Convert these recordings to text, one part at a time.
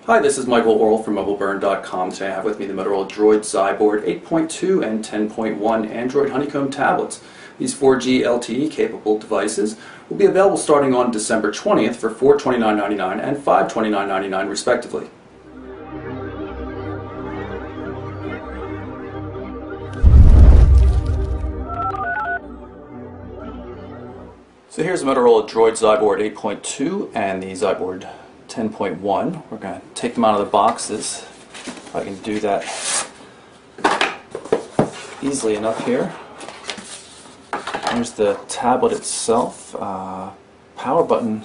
Hi, this is Michael Orl from MobileBurn.com. Today I have with me the Motorola Droid Zyboard 8.2 and 10.1 Android Honeycomb tablets. These 4G LTE capable devices will be available starting on December 20th for $429.99 and $529.99 respectively. So here's the Motorola Droid Zyboard 8.2 and the Zyboard 10.1. We're going to take them out of the boxes. If I can do that easily enough here. Here's the tablet itself. Power button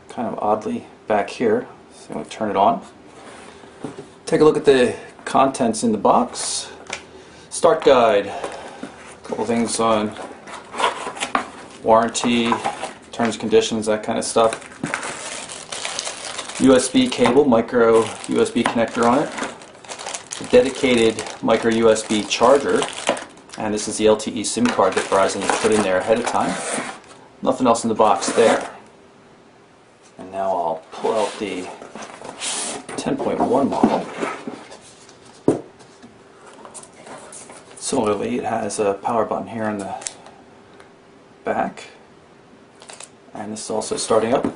kind of oddly back here. So I'm going to turn it on. Take a look at the contents in the box. Start guide. A couple things on warranty, terms and conditions, that kind of stuff. USB cable, micro USB connector on it. A dedicated micro USB charger. And this is the LTE SIM card that Verizon put in there ahead of time. Nothing else in the box there. And now I'll pull out the 10.1 model. Similarly, it has a power button here in the back. And this is also starting up.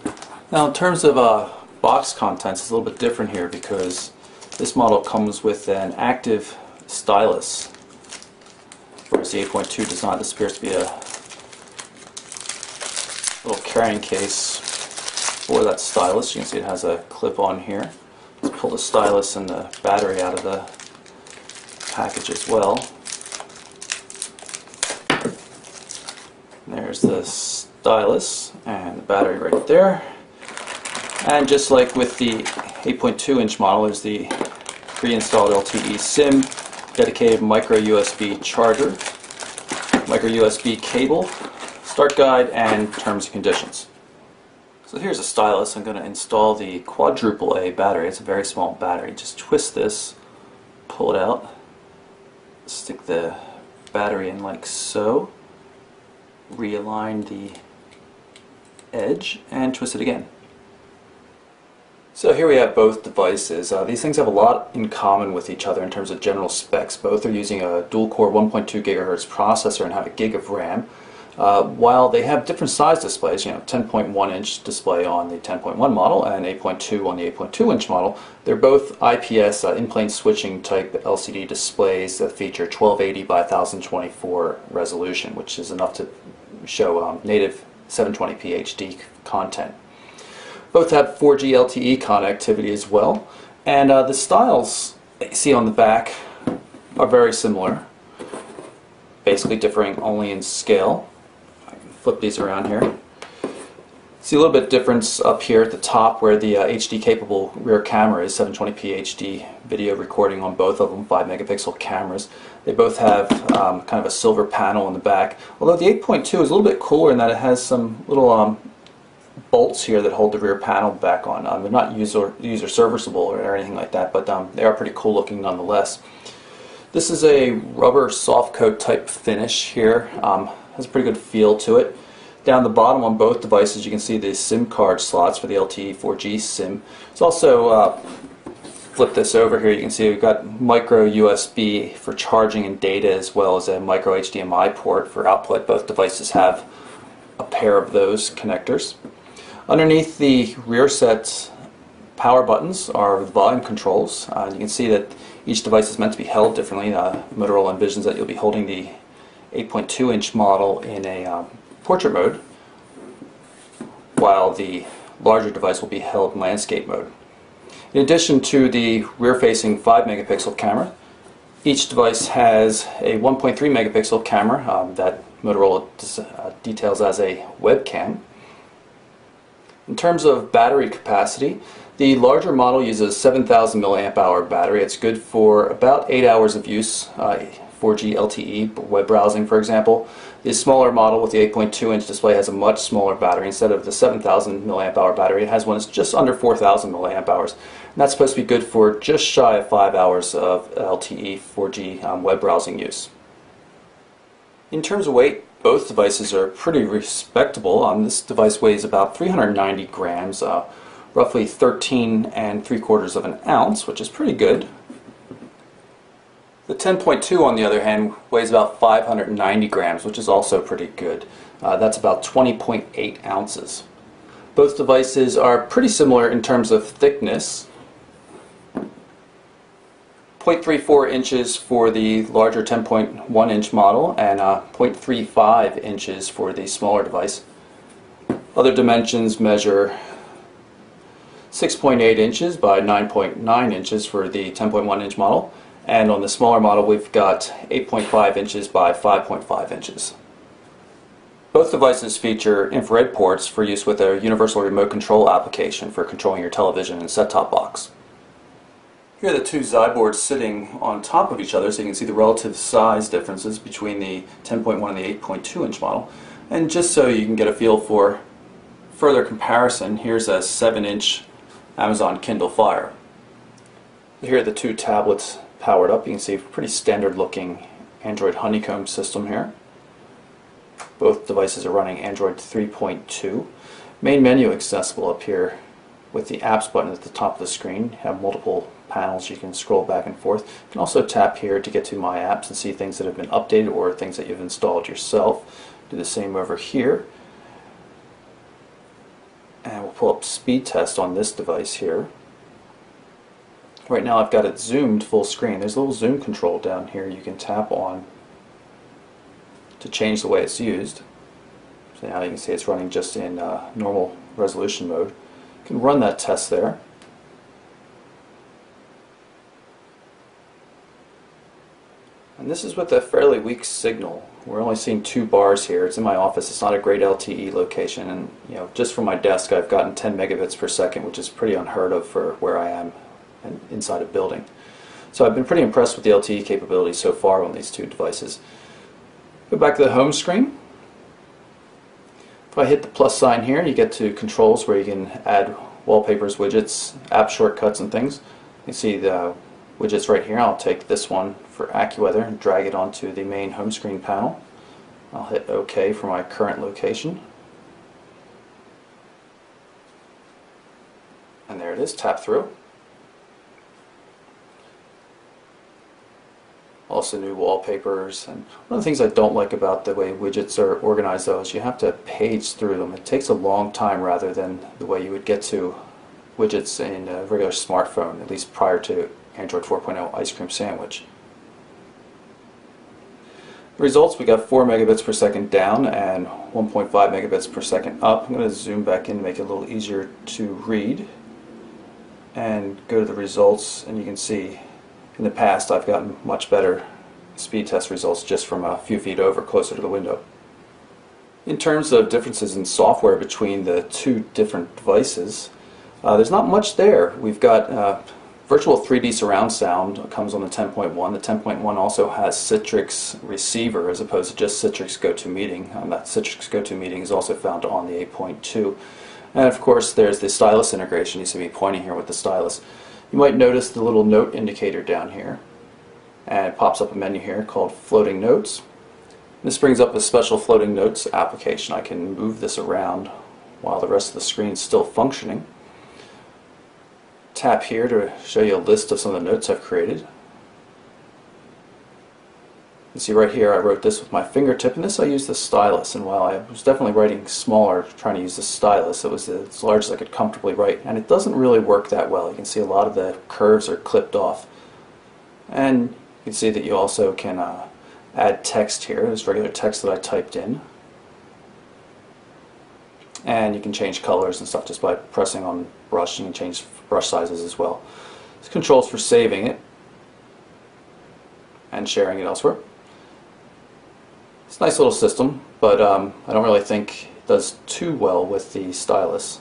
Now in terms of box contents, it's a little bit different here because this model comes with an active stylus. Whereas the 8.2 does not. This appears to be a little carrying case for that stylus. You can see it has a clip on here. Let's pull the stylus and the battery out of the package as well. And there's the stylus and the battery right there. And just like with the 8.2 inch model, there's the pre-installed LTE SIM, dedicated micro USB charger, micro USB cable, start guide, and terms and conditions. So here's a stylus. I'm going to install the quadruple A battery. It's a very small battery. Just twist this, pull it out, stick the battery in like so, realign the edge, and twist it again. So here we have both devices. These things have a lot in common with each other in terms of general specs. Both are using a dual-core 1.2 GHz processor and have a gig of RAM. While they have different size displays, 10.1 inch display on the 10.1 model and 8.2 on the 8.2 inch model, they're both IPS in-plane switching type LCD displays that feature 1280 by 1024 resolution, which is enough to show native 720p HD content. Both have 4G LTE connectivity as well, and the styles that you see on the back are very similar, basically differing only in scale. I can flip these around here. See a little bit difference up here at the top where the HD capable rear camera is 720p HD video recording on both of them, 5 megapixel cameras. They both have kind of a silver panel in the back, although the 8.2 is a little bit cooler in that it has some little bolts here that hold the rear panel back on. They're not user serviceable or anything like that, but they are pretty cool looking nonetheless. This is a rubber soft coat type finish here. Has a pretty good feel to it. Down the bottom on both devices you can see the SIM card slots for the LTE 4G SIM. It's also, flip this over here, you can see we've got micro USB for charging and data as well as a micro HDMI port for output. Both devices have a pair of those connectors. Underneath the rear set power buttons are the volume controls. You can see that each device is meant to be held differently. Motorola envisions that you'll be holding the 8.2 inch model in a portrait mode, while the larger device will be held in landscape mode. In addition to the rear-facing 5 megapixel camera, each device has a 1.3 megapixel camera that Motorola details as a webcam. In terms of battery capacity, the larger model uses 7,000 milliamp hour battery. It's good for about 8 hours of use, 4G LTE, web browsing for example. The smaller model with the 8.2 inch display has a much smaller battery. Instead of the 7,000 milliamp hour battery, it has one that's just under 4,000 milliamp hours. And that's supposed to be good for just shy of 5 hours of LTE 4G web browsing use. In terms of weight, Both devices are pretty respectable. This device weighs about 390 grams. roughly 13 3/4 of an ounce, which is pretty good. The 10.2, on the other hand, weighs about 590 grams, which is also pretty good. That's about 20.8 ounces. Both devices are pretty similar in terms of thickness. 0.34 inches for the larger 10.1 inch model and 0.35 inches for the smaller device. Other dimensions measure 6.8 inches by 9.9 inches for the 10.1 inch model, and on the smaller model we've got 8.5 inches by 5.5 inches. Both devices feature infrared ports for use with a universal remote control application for controlling your television and set-top box. Here are the two Zybords sitting on top of each other, so you can see the relative size differences between the 10.1 and the 8.2 inch model. And just so you can get a feel for further comparison, here's a 7-inch Amazon Kindle Fire. Here are the two tablets powered up. You can see a pretty standard looking Android Honeycomb system here. Both devices are running Android 3.2. Main menu accessible up here with the apps button at the top of the screen. You have multiple panels you can scroll back and forth. You can also tap here to get to My Apps and see things that have been updated or things that you've installed yourself. Do the same over here. And we'll pull up Speed Test on this device here. Right now I've got it zoomed full screen. There's a little zoom control down here you can tap on to change the way it's used. So now you can see it's running just in normal resolution mode. You can run that test there. And this is with a fairly weak signal. We're only seeing 2 bars here. It's in my office. It's not a great LTE location, and just from my desk I've gotten 10 megabits per second, which is pretty unheard of for where I am inside a building. So I've been pretty impressed with the LTE capability so far on these two devices. Go back to the home screen. If I hit the plus sign here, you get to controls where you can add wallpapers, widgets, app shortcuts and things. You can see the widgets right here. I'll take this one for AccuWeather and drag it onto the main home screen panel. I'll hit OK for my current location. And there it is, tap through. Also new wallpapers, and one of the things I don't like about the way widgets are organized though is you have to page through them. It takes a long time rather than the way you would get to widgets in a regular smartphone, at least prior to Android 4.0 Ice Cream Sandwich. The results, we got 4 megabits per second down and 1.5 megabits per second up. I'm going to zoom back in and make it a little easier to read and go to the results, and you can see in the past I've gotten much better speed test results just from a few feet over, closer to the window. In terms of differences in software between the two different devices, there's not much there. We've got virtual 3D surround sound comes on the 10.1. The 10.1 also has Citrix Receiver as opposed to just Citrix GoToMeeting. That Citrix GoToMeeting is also found on the 8.2. And of course there's the stylus integration. You see me pointing here with the stylus. You might notice the little note indicator down here, and it pops up a menu here called Floating Notes. This brings up a special Floating Notes application. I can move this around while the rest of the screen is still functioning. Tap here to show you a list of some of the notes I've created. You see right here I wrote this with my fingertip, and this I used the stylus, and while I was definitely writing smaller trying to use the stylus, it was as large as I could comfortably write, and it doesn't really work that well. You can see a lot of the curves are clipped off, and you can see that you also can add text here. There's regular text that I typed in, and you can change colors and stuff just by pressing on brush. You can change brush sizes as well. There's controls for saving it and sharing it elsewhere. It's a nice little system, but I don't really think it does too well with the stylus.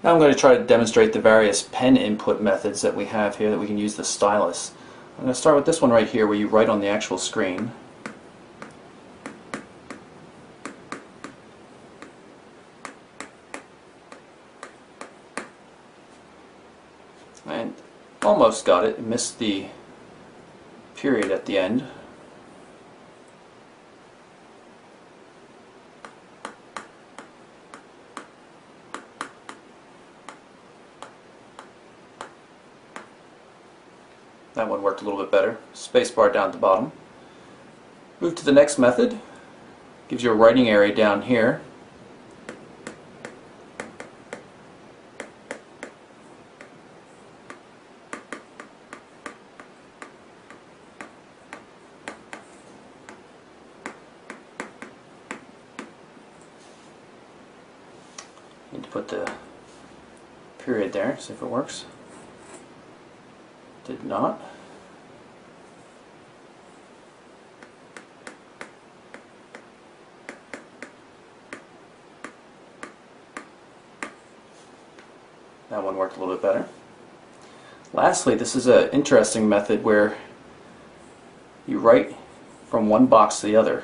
Now I'm going to try to demonstrate the various pen input methods that we have here that we can use the stylus. I'm going to start with this one right here where you write on the actual screen. And almost got it. Missed the period at the end. That one worked a little bit better. Spacebar down at the bottom. Move to the next method. Gives you a writing area down here. Need to put the period there, see if it works. Did not. That one worked a little bit better. Lastly, this is an interesting method where you write from one box to the other.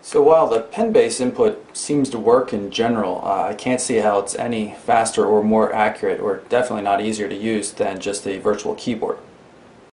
So while the pen-based input seems to work in general, I can't see how it's any faster or more accurate, or definitely not easier to use than just the virtual keyboard.